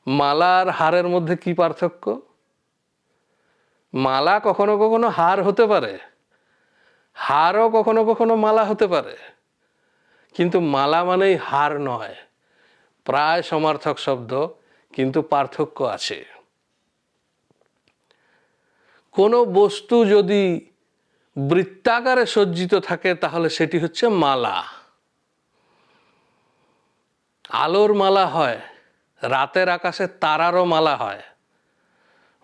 মালা আর হারের মধ্যে কি পার্থক্য? মালা কখনো কখনো হার হতে পারে, হারও কখনো কখনো মালা হতে পারে, কিন্তু মালা মানেই হার নয়। প্রায় সমার্থক শব্দ, কিন্তু পার্থক্য আছে। কোনো বস্তু যদি বৃত্তাকারে সজ্জিত থাকে তাহলে সেটি হচ্ছে মালা। আলোর মালা হয়, রাতের আকাশে তারারও মালা হয়,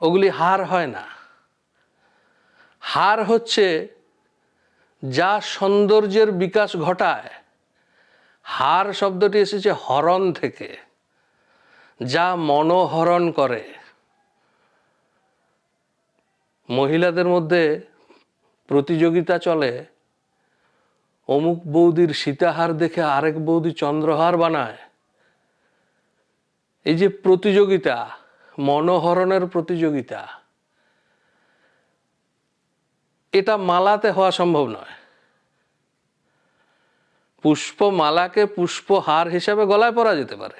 ওগুলি হার হয় না। হার হচ্ছে যা সৌন্দর্যের বিকাশ ঘটায়। হার শব্দটি এসেছে হরণ থেকে, যা মনোহরণ করে। মহিলাদের মধ্যে প্রতিযোগিতা চলে, অমুক বৌদির সীতাহার দেখে আরেক বৌদি চন্দ্রহার বানায়। এই যে প্রতিযোগিতা, মনোহরণের প্রতিযোগিতা, এটা মালাতে হওয়া সম্ভব নয়। পুষ্পমালাকে পুষ্পহার হিসাবে গলায় পরা যেতে পারে।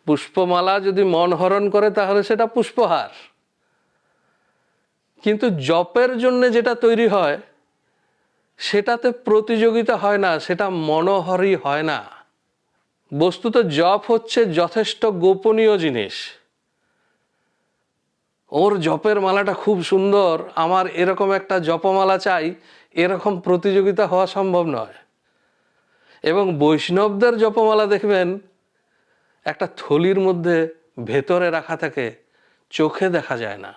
পুষ্পমালা যদি মন হরণ করে তাহলে সেটা পুষ্পহার। কিন্তু জপের জন্য যেটা তৈরি হয় সেটাতে প্রতিযোগিতা হয় না, সেটা মনোহরই হয় না। বস্তুত জপ হচ্ছে যথেষ্ট গোপনীয় জিনিস। ওর জপের মালাটা খুব সুন্দর, আমার এরকম একটা জপমালা চাই, এরকম প্রতিযোগিতা হওয়া সম্ভব নয়। এবং বৈষ্ণবদের জপমালা দেখবেন একটা থলির মধ্যে ভেতরে রাখা থাকে, চোখে দেখা যায় না।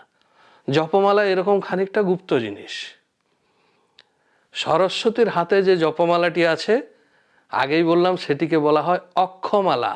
জপমালা এরকম খানিকটা গুপ্ত জিনিস। সরস্বতীর হাতে যে জপমালাটি আছে, আগেই বললাম, সেটিকে বলা হয় অক্ষমালা।